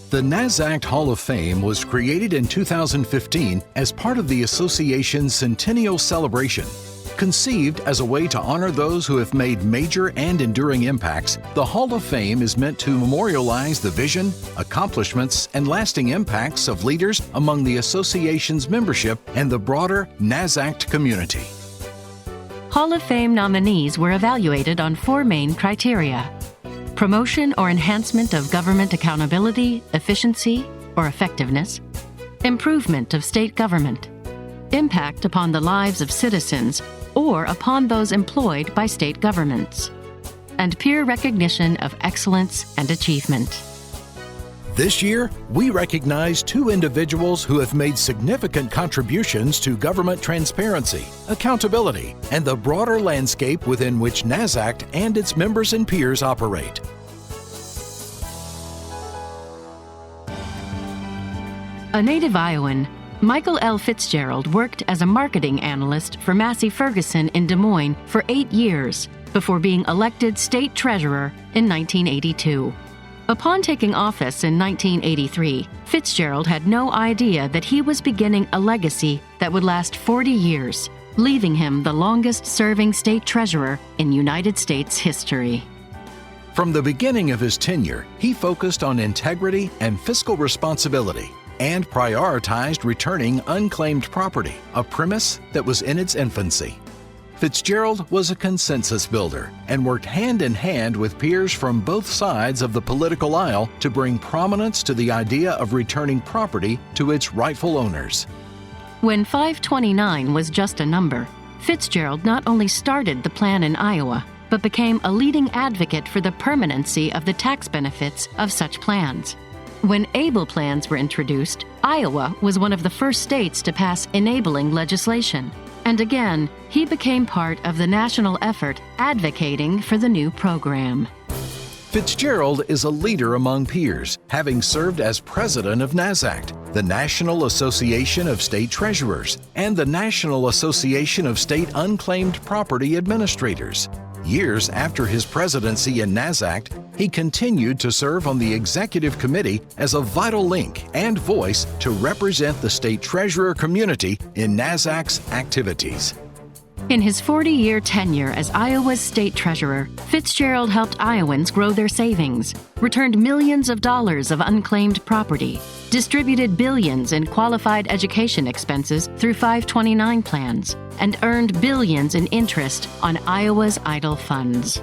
The NASACT Hall of Fame was created in 2015 as part of the association's centennial celebration. Conceived as a way to honor those who have made major and enduring impacts, the Hall of Fame is meant to memorialize the vision, accomplishments, and lasting impacts of leaders among the association's membership and the broader NASACT community. Hall of Fame nominees were evaluated on 4 main criteria: promotion or enhancement of government accountability, efficiency, or effectiveness, improvement of state government, impact upon the lives of citizens or upon those employed by state governments, and peer recognition of excellence and achievement. This year, we recognize 2 individuals who have made significant contributions to government transparency, accountability, and the broader landscape within which NASACT and its members and peers operate. A native Iowan, Michael L. Fitzgerald worked as a marketing analyst for Massey Ferguson in Des Moines for 8 years before being elected state treasurer in 1982. Upon taking office in 1983, Fitzgerald had no idea that he was beginning a legacy that would last 40 years, leaving him the longest-serving state treasurer in United States history. From the beginning of his tenure, he focused on integrity and fiscal responsibility, and prioritized returning unclaimed property, a premise that was in its infancy. Fitzgerald was a consensus builder and worked hand in hand with peers from both sides of the political aisle to bring prominence to the idea of returning property to its rightful owners. When 529 was just a number, Fitzgerald not only started the plan in Iowa, but became a leading advocate for the permanency of the tax benefits of such plans. When ABLE plans were introduced, Iowa was one of the first states to pass enabling legislation. And again, he became part of the national effort advocating for the new program. Fitzgerald is a leader among peers, having served as president of NASACT, the National Association of State Treasurers, and the National Association of State Unclaimed Property Administrators. Years after his presidency in NASACT, he continued to serve on the executive committee as a vital link and voice to represent the state treasurer community in NASACT's activities. In his 40-year tenure as Iowa's state treasurer, Fitzgerald helped Iowans grow their savings, returned millions of dollars of unclaimed property, distributed billions in qualified education expenses through 529 plans, and earned billions in interest on Iowa's idle funds.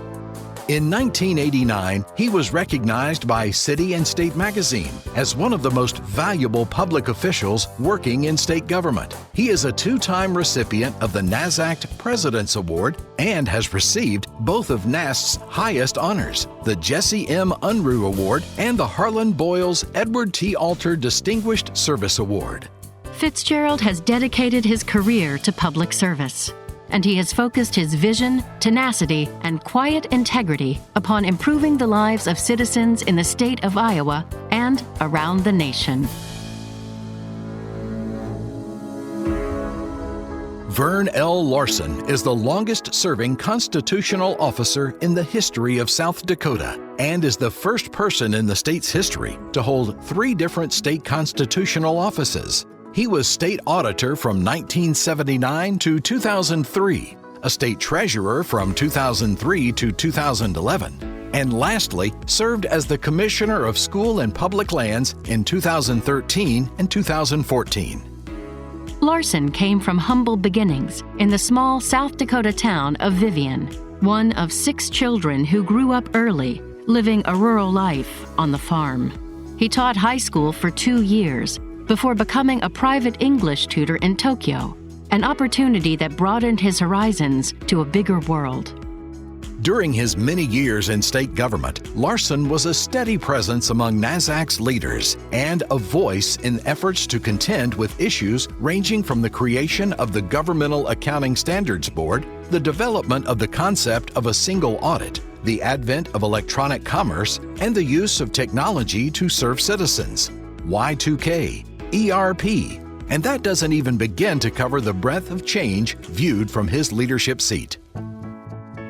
In 1989, he was recognized by City and State magazine as one of the most valuable public officials working in state government. He is a 2-time recipient of the NASACT President's Award and has received both of NAST's highest honors, the Jesse M. Unruh Award and the Harlan Boyles Edward T. Alter Distinguished Service Award. Fitzgerald has dedicated his career to public service, and he has focused his vision, tenacity, and quiet integrity upon improving the lives of citizens in the state of Iowa and around the nation. Vern L. Larson is the longest-serving constitutional officer in the history of South Dakota and is the first person in the state's history to hold 3 different state constitutional offices. He was state auditor from 1979 to 2003, a state treasurer from 2003 to 2011, and lastly, served as the Commissioner of School and Public Lands in 2013 and 2014. Larson came from humble beginnings in the small South Dakota town of Vivian, one of 6 children who grew up early, living a rural life on the farm. He taught high school for 2 years, before becoming a private English tutor in Tokyo, an opportunity that broadened his horizons to a bigger world. During his many years in state government, Larson was a steady presence among NASACT's leaders and a voice in efforts to contend with issues ranging from the creation of the Governmental Accounting Standards Board, the development of the concept of a single audit, the advent of electronic commerce, and the use of technology to serve citizens, Y2K, ERP, and that doesn't even begin to cover the breadth of change viewed from his leadership seat.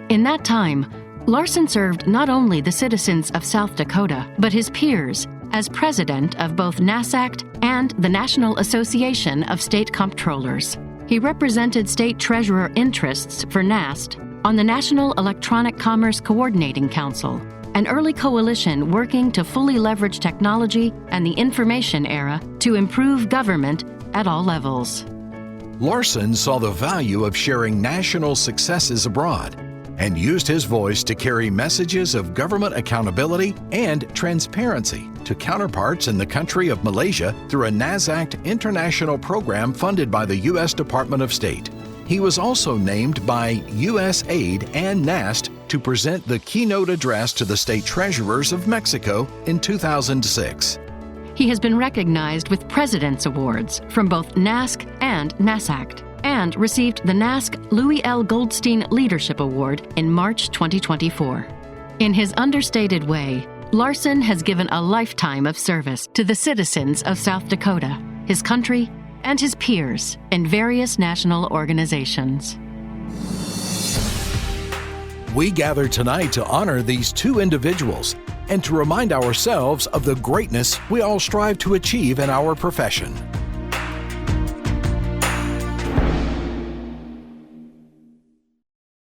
In that time, Larson served not only the citizens of South Dakota, but his peers as president of both NASACT and the National Association of State Comptrollers. He represented state treasurer interests for NAST on the National Electronic Commerce Coordinating Council, an early coalition working to fully leverage technology and the information era to improve government at all levels. Larson saw the value of sharing national successes abroad and used his voice to carry messages of government accountability and transparency to counterparts in the country of Malaysia through a NASACT international program funded by the U.S. Department of State. He was also named by USAID and NAST to present the keynote address to the state treasurers of Mexico in 2006. He has been recognized with President's Awards from both NASC and NASACT, and received the NASC Louis L. Goldstein Leadership Award in March 2024. In his understated way, Larson has given a lifetime of service to the citizens of South Dakota, his country, and his peers in various national organizations. We gather tonight to honor these two individuals and to remind ourselves of the greatness we all strive to achieve in our profession.